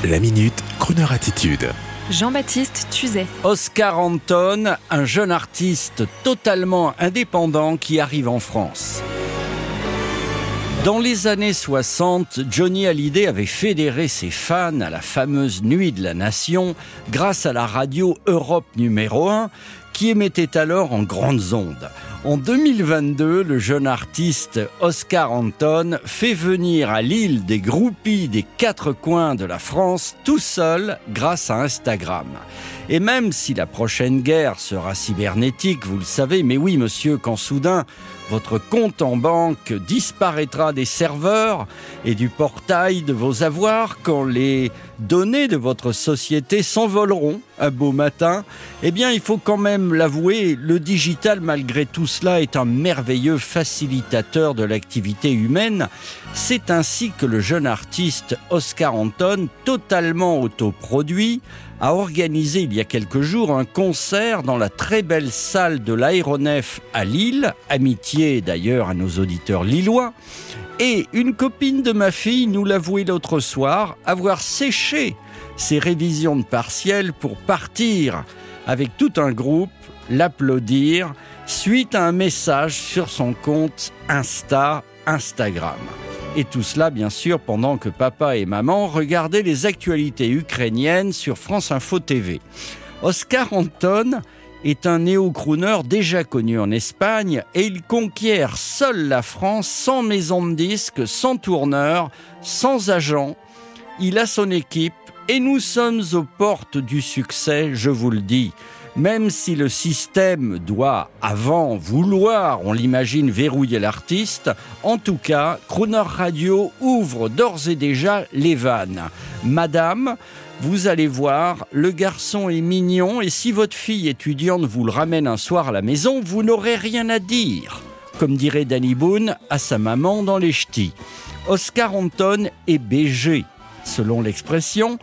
La Minute, Crooner Attitude. Jean-Baptiste Tuzet. Oscar Anton, un jeune artiste totalement indépendant qui arrive en France. Dans les années 60, Johnny Hallyday avait fédéré ses fans à la fameuse Nuit de la Nation grâce à la radio Europe numéro 1 qui émettait alors en grandes ondes. En 2022, le jeune artiste Oscar Anton fait venir à Lille des groupies des quatre coins de la France tout seul grâce à Instagram. Et même si la prochaine guerre sera cybernétique, vous le savez, mais oui monsieur, quand soudain votre compte en banque disparaîtra des serveurs et du portail de vos avoirs, quand les données de votre société s'envoleront un beau matin, eh bien il faut quand même l'avouer, le digital malgré tout cela est un merveilleux facilitateur de l'activité humaine. C'est ainsi que le jeune artiste Oscar Anton, totalement autoproduit, a organisé il y a quelques jours un concert dans la très belle salle de l'Aéronef à Lille, amitié d'ailleurs à nos auditeurs lillois. Et une copine de ma fille nous l'avouait l'autre soir avoir séché ses révisions de partiels pour partir avec tout un groupe, l'applaudir, suite à un message sur son compte Instagram. Et tout cela, bien sûr, pendant que papa et maman regardaient les actualités ukrainiennes sur France Info TV. Oscar Anton est un néo-crooner déjà connu en Espagne et il conquiert seul la France, sans maison de disques, sans tourneur, sans agent. Il a son équipe et nous sommes aux portes du succès, je vous le dis. Même si le système doit, avant vouloir, on l'imagine, verrouiller l'artiste, en tout cas, Crooner Radio ouvre d'ores et déjà les vannes. Madame, vous allez voir, le garçon est mignon et si votre fille étudiante vous le ramène un soir à la maison, vous n'aurez rien à dire. Comme dirait Danny Boone à sa maman dans les ch'tis. Oscar Anton est BG, selon l'expression.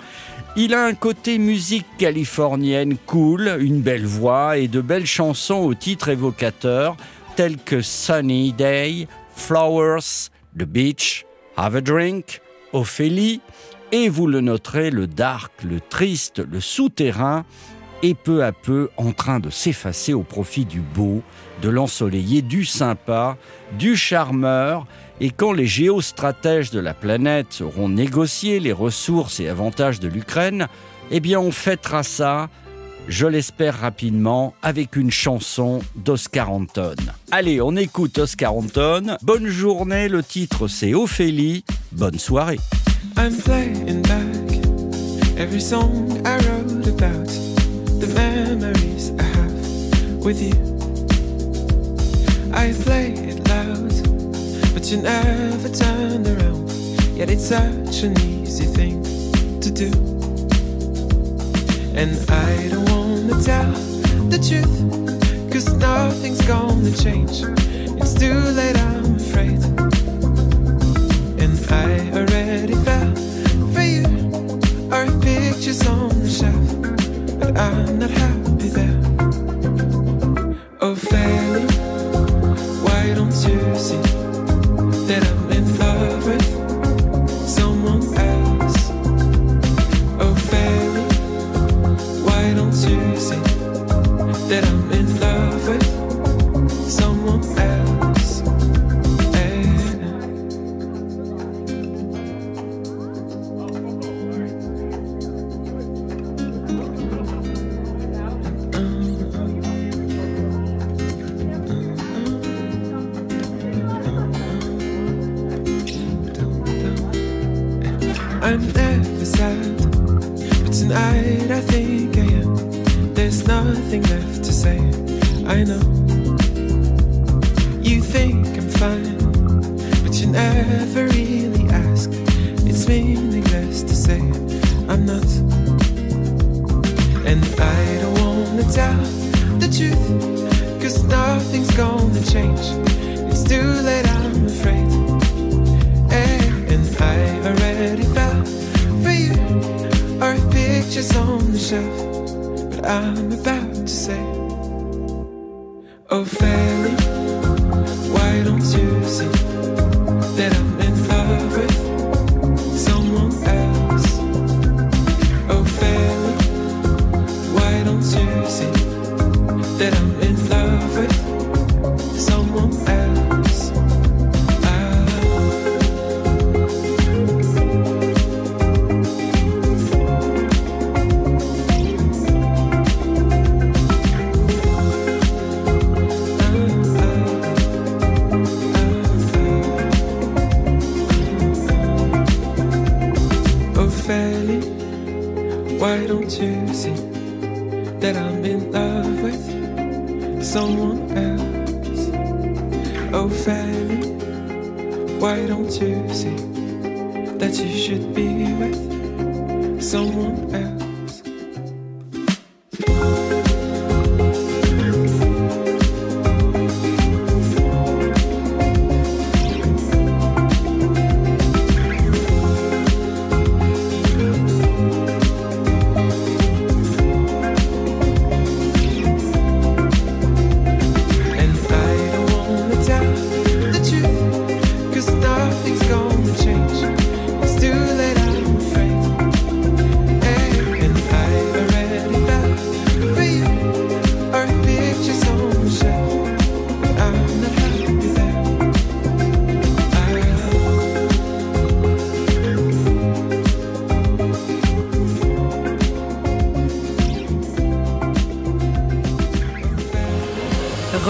Il a un côté musique californienne cool, une belle voix et de belles chansons au titre évocateur telles que Sunny Day, Flowers, The Beach, Have a Drink, Ophélie et vous le noterez, le dark, le triste, le souterrain est peu à peu en train de s'effacer au profit du beau, de l'ensoleillé, du sympa, du charmeur. Et quand les géostratèges de la planète auront négocié les ressources et avantages de l'Ukraine, eh bien on fêtera ça, je l'espère rapidement, avec une chanson d'Oscar Anton. Allez, on écoute Oscar Anton. Bonne journée, le titre c'est Ophélie. Bonne soirée. I'm playing back every song I wrote about the memories I have with you. I play it loud, but you never turn around. Yet it's such an easy thing to do. And I don't wanna tell the truth, 'cause nothing's gonna change. It's too late, I'm afraid. And I already fell for you. Our pictures on the shelf, but I'm not happy there. Oh, Fanny, why don't you see that I'm in love with someone else? Oh, Fanny, why don't you see that I'm in love with someone else? I'm never sad, but tonight I think I am. There's nothing left to say, I know. You think I'm fine, but you never really ask. It's meaningless to say I'm not. And I don't wanna tell the truth, 'cause nothing's gonna change. It's too late, I'm afraid. And I already fell for you. Our pictures on the shelf, but I'm about to say, oh, Fanny, why don't you see that I'm in love with someone else? Why don't you see that I'm in love with someone else? Oh, Fanny, why don't you see that you should be with someone else?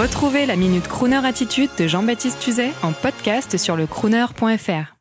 Retrouvez la Minute Crooner Attitude de Jean-Baptiste Tuzet en podcast sur le crooner.fr.